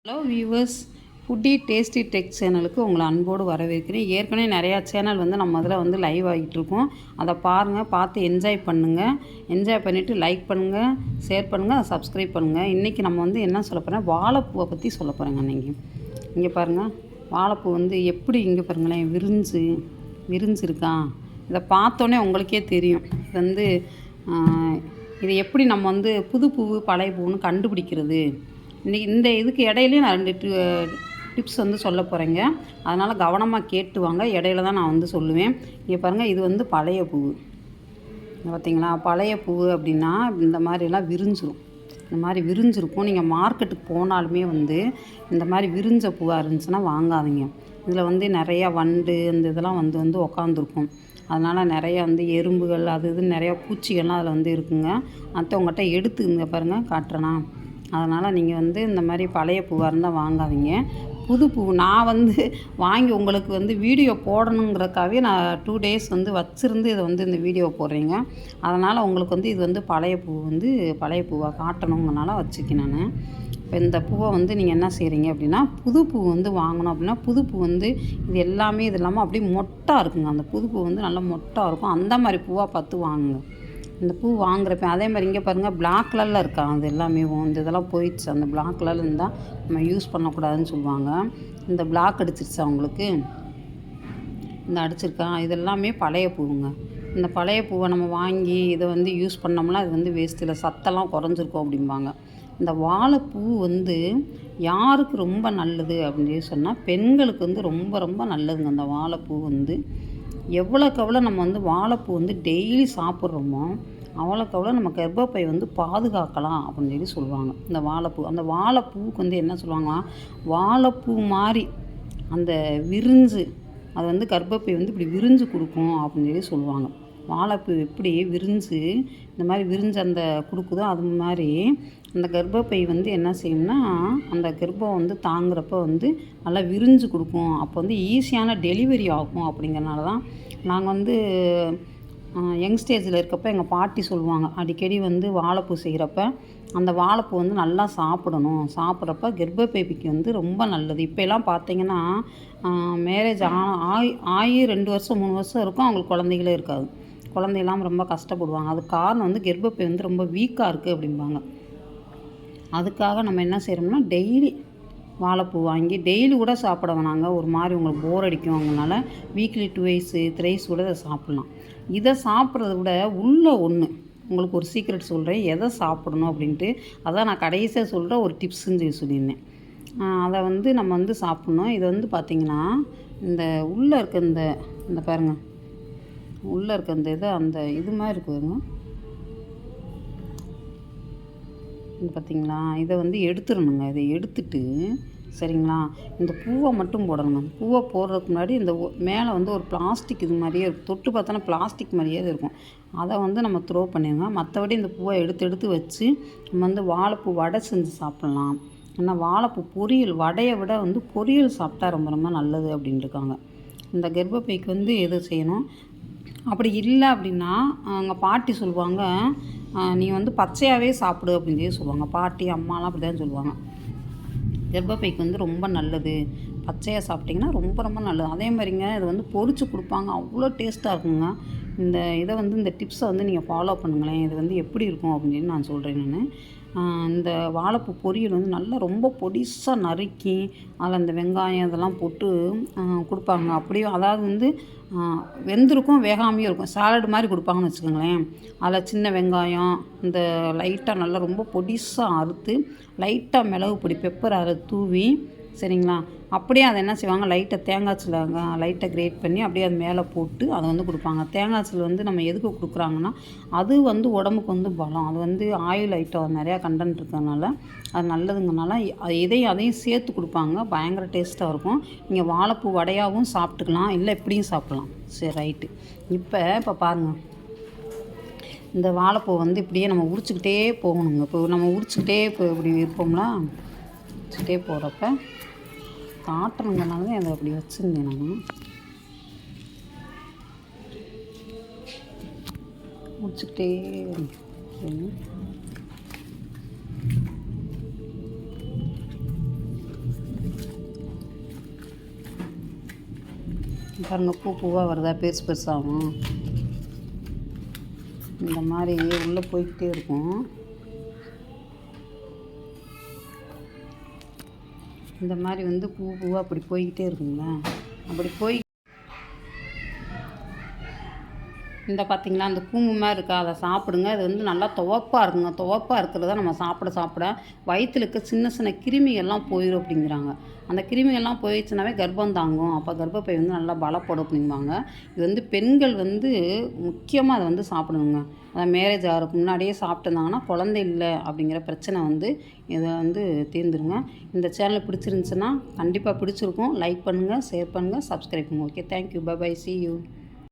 Hello viewers, foodie tasty tech சேனலுக்கு உங்களை அன்போடு வரவேற்கிறேன். ஏற்கனவே நிறையா சேனல் நம்ம அதில் லைவ் ஆகிட்டு இருக்கோம். அதை பாருங்கள், பார்த்து என்ஜாய் பண்ணுங்கள். என்ஜாய் பண்ணிவிட்டு லைக் பண்ணுங்கள், ஷேர் பண்ணுங்கள், சப்ஸ்கிரைப் பண்ணுங்கள். இன்றைக்கி நம்ம என்ன சொல்ல போகிறேன், வாழைப்பூவை பற்றி சொல்ல போகிறேங்க. நீங்கள் இங்கே பாருங்கள், வாழைப்பூ எப்படி இங்கே பாருங்களேன், விரிஞ்சிருக்கா. இதை பார்த்தோன்னே உங்களுக்கே தெரியும். இது எப்படி நம்ம புது பூவு பழைய பூவுன்னு கண்டுபிடிக்கிறது. இன்றைக்கி இந்த இதுக்கு இடையிலையும் நான் 2 டிப்ஸ் சொல்ல போகிறேங்க. அதனால் கவனமாக கேட்டு வாங்க. இடையில தான் நான் சொல்லுவேன். இங்கே பாருங்கள், இது பழைய பூவு. பார்த்தீங்களா, பழைய பூவு அப்படின்னா இந்த மாதிரிலாம் விரிஞ்சிரும். இந்த மாதிரி விரிஞ்சிருக்கும். நீங்கள் மார்க்கெட்டுக்கு போனாலுமே இந்த மாதிரி விரிஞ்ச பூவாக இருந்துச்சுன்னா வாங்காதீங்க. இதில் நிறையா வண்டு இந்த இதெல்லாம் உக்காந்துருக்கும். அதனால் நிறையா எறும்புகள் அது இதுன்னு நிறையா பூச்சிகள்லாம் அதில் இருக்குங்க. மற்றவங்ககிட்ட எடுத்துங்க பாருங்கள், காட்டுறேன்னா. அதனால் நீங்கள் இந்த மாதிரி பழைய பூவாக இருந்தால் வாங்காதீங்க. புது பூ நான் வாங்கி உங்களுக்கு வீடியோ போடணுங்கிறக்காகவே நான் 2 டேஸ் வச்சுருந்து இதை இந்த வீடியோ போடுறேங்க. அதனால் உங்களுக்கு இது பழைய பூ பழைய பூவாக காட்டணுங்கிறனால வச்சுக்கேன் நான். இப்போ இந்த பூவை நீங்கள் என்ன செய்கிறீங்க அப்படின்னா, புது பூ வாங்கணும் அப்படின்னா, புது பூ இது எல்லாமே இது இல்லாமல் அப்படியே மொட்டாக இருக்குங்க. அந்த புது பூ நல்லா மொட்டாக இருக்கும். அந்த மாதிரி பூவாக பார்த்து வாங்குங்க. இந்த பூ வாங்குறப்ப அதே மாதிரி இங்கே பாருங்கள், பிளாக் கலரில் இருக்கா. அது எல்லாமே இதெல்லாம் போயிடுச்சு. அந்த பிளாக் கலரில் இருந்தால் நம்ம யூஸ் பண்ணக்கூடாதுன்னு சொல்லுவாங்க. இந்த பிளாக் அடிச்சிருச்சா அவங்களுக்கு, இந்த அடிச்சிருக்கா. இது எல்லாமே பழைய பூவுங்க. இந்த பழைய பூவை நம்ம வாங்கி இதை யூஸ் பண்ணோம்னா இது வேஸ்ட்டில் சத்தெல்லாம் குறைஞ்சிருக்கும் அப்படிம்பாங்க. இந்த வாழைப்பூ யாருக்கு ரொம்ப நல்லது அப்படின்னு சொன்னால், பெண்களுக்கு ரொம்ப ரொம்ப நல்லதுங்க. அந்த வாழைப்பூ எவ்வளோக்கு எவ்வளோ நம்ம வாழைப்பூ டெய்லி சாப்பிட்றோமோ அவ்வளோக்கு எவ்வளோ நம்ம கர்ப்பப்பை பாதுகாக்கலாம் அப்படின்னு சொல்லுவாங்க. இந்த வாழைப்பூ, அந்த வாழைப்பூவுக்கு என்ன சொல்லுவாங்கன்னா, வாழைப்பூ மாதிரி அந்த விரிஞ்சு அது கர்ப்பப்பை இப்படி விரிஞ்சு கொடுக்கும் அப்படின்னு சொல்லுவாங்க. வாழைப்பூ எப்படி விரிஞ்சு இந்த மாதிரி விரிஞ்சு அந்த கொடுக்குதோ அது மாதிரி அந்த கர்ப்பப்பை என்ன செய்யும்னா, அந்த கர்ப்பம் தாங்குறப்ப நல்லா விரிஞ்சு கொடுக்கும். அப்போ ஈஸியான டெலிவரி ஆகும். அப்படிங்கிறனால தான் நாங்கள் யங் ஸ்டேஜில் இருக்கப்போ எங்கள் பாட்டி சொல்லுவாங்க, அடிக்கடி வாழைப்பூ செய்கிறப்ப அந்த வாழைப்பூ நல்லா சாப்பிடணும். சாப்பிட்றப்ப கர்ப்பப்பைக்கு ரொம்ப நல்லது. இப்போலாம் பார்த்தீங்கன்னா, மேரேஜ் ஆகி 2 வருஷம் 3 வருஷம் இருக்கும், அவங்களுக்கு குழந்தைகளே இருக்காது. குழந்தையெல்லாம் ரொம்ப கஷ்டப்படுவாங்க. அதுக்கு காரணம் கர்ப்பப்பை ரொம்ப வீக்காக இருக்குது அப்படிம்பாங்க. அதுக்காக நம்ம என்ன செய்கிறோம்னா, டெய்லி வாழைப்பூ வாங்கி டெய்லி கூட சாப்பிட வேணாங்க. ஒரு மாதிரி உங்களுக்கு போர் அடிக்கும். அதனால வீக்லி 2 3 கூட இதை சாப்பிட்லாம். இதை சாப்பிட்றத விட ஒன்று உங்களுக்கு ஒரு சீக்ரெட் சொல்கிறேன், எதை சாப்பிடணும் அப்படின்ட்டு. அதான் நான் கடைசியாக சொல்கிற ஒரு டிப்ஸுன்னு சொல்லியிருந்தேன். அதை நம்ம சாப்பிட்ணும். இது பார்த்திங்கன்னா, இந்த உள்ளே இருக்க இந்த பாருங்கள், உள்ளே இருக்க அந்த இது மாதிரி இருக்குதுங்க. பார்த்திங்களா, இதை எடுத்துடணுங்க. இதை எடுத்துட்டு சரிங்களா, இந்த பூவை மட்டும் போடணுங்க. பூவை போடுறதுக்கு முன்னாடி இந்த மேலே ஒரு பிளாஸ்டிக் இது மாதிரியே இருக்கும். தொட்டு பார்த்தோன்னா பிளாஸ்டிக் மாதிரியே இருக்கும். அதை நம்ம த்ரோ பண்ணிடுங்க. மற்றபடி இந்த பூவை எடுத்து வச்சு நம்ம வாழைப்பூ வடை செஞ்சு சாப்பிட்லாம். ஏன்னா வாழைப்பூ பொரியல், வடையை விட பொரியல் சாப்பிட்டா ரொம்ப ரொம்ப நல்லது அப்படின்னு இருக்காங்க. இந்த கர்ப்பப்பைக்கு எது செய்யணும். அப்படி இல்லை அப்படின்னா எங்கள் பாட்டி சொல்லுவாங்க, நீ பச்சையாகவே சாப்பிடு அப்படின்னு சொல்லுவாங்க. பாட்டி அம்மாலாம் அப்படி தான் சொல்லுவாங்க. கர்ப்பப்பைக்கு ரொம்ப நல்லது, பச்சையாக சாப்பிட்டிங்கன்னா ரொம்ப ரொம்ப நல்லது. அதே மாதிரிங்க இது பொரிச்சு கொடுப்பாங்க, அவ்வளோ டேஸ்ட்டாக இருக்குங்க. இதை இந்த டிப்ஸை நீங்கள் ஃபாலோ பண்ணுங்களேன். இது எப்படி இருக்கும் அப்படின்னு நான் சொல்கிறேன். இந்த வாழைப்பூ பொரியல் நல்லா ரொம்ப பொடிசாக நறுக்கி அதில் அந்த வெங்காயம் இதெல்லாம் போட்டு கொடுப்பாங்க. அப்படியே அதாவது வெந்திருக்கும், வேகாமையும் இருக்கும். சாலட் மாதிரி கொடுப்பாங்கன்னு வச்சுக்கோங்களேன். அதில் சின்ன வெங்காயம் இந்த லைட்டாக நல்லா ரொம்ப பொடிசாக அறுத்து லைட்டாக மிளகு பொடி பெப்பர் அதில் தூவி சரிங்களா, அப்படியே அதை என்ன செய்வாங்க, தேங்காய் சில லைட்டாக கிரேட் பண்ணி அப்படியே அது மேலே போட்டு அதை கொடுப்பாங்க. தேங்காய் சில் நம்ம எதுக்கு கொடுக்குறாங்கன்னா, அது உடம்புக்கு பலம். அது ஆயில் ஐட்டம் நிறையா கண்டென்ட் இருக்கிறதுனால அது நல்லதுங்கனால அதையும் சேர்த்து கொடுப்பாங்க. பயங்கர டேஸ்ட்டாக இருக்கும். நீங்கள் வாழைப்பூ வடையாகவும் சாப்பிட்டுக்கலாம், இல்லை இப்படியும் சாப்பிட்லாம். சரி, ரைட்டு. இப்போ பாருங்கள், இந்த வாழைப்பூ இப்படியே நம்ம உரிச்சிக்கிட்டே போகணுங்க. இப்போ நம்ம உரிச்சிக்கிட்டே இப்போ இப்படி இருப்போம்னா, உரிச்சிக்கிட்டே போகிறப்ப காட்டணுங்கனால தான் அதை அப்படி வச்சுருந்தேன் நான். முடிச்சுக்கிட்டே பாருங்கள் பூ பூவாக வருதா, பெருசு பெருசாகும். இந்த மாதிரி உள்ளே போய்கிட்டே இருக்கும். இந்த மாதிரி வந்து பூ பூவாக அப்படி போய்கிட்டே இருக்குங்களா. அப்படி போய் இந்த பார்த்திங்களா அந்த கூம்பு மாதிரி இருக்கா, அதை சாப்பிடுங்க. அது வந்து நல்லா துவப்பாக இருக்குங்க. துவப்பாக இருக்கிறத நம்ம சாப்பிட வயிற்றுல இருக்க சின்ன சின்ன கிருமிகள்லாம் போயிடும் அப்படிங்கிறாங்க. அந்த கிருமிகள்லாம் போயிடுச்சுனாவே கர்ப்பம் தாங்கும். அப்போ கர்ப்பப்பை வந்து நல்லா பலப்படும் அப்படிம்பாங்க. இது வந்து பெண்கள் வந்து முக்கியமாக அதை வந்து சாப்பிடணுங்க. அதை மேரேஜ் ஆகிறதுக்கு முன்னாடியே சாப்பிட்டுருந்தாங்கன்னா குழந்தை இல்லை அப்படிங்கிற பிரச்சனை வந்து இதை வந்து தீர்ந்துருங்க. இந்த சேனல் பிடிச்சிருந்துச்சுன்னா கண்டிப்பாக பிடிச்சிருக்கும். லைக் பண்ணுங்கள், ஷேர் பண்ணுங்கள், சப்ஸ்கிரைப் பண்ணுங்கள். Okay, thank you, bye bye, see you.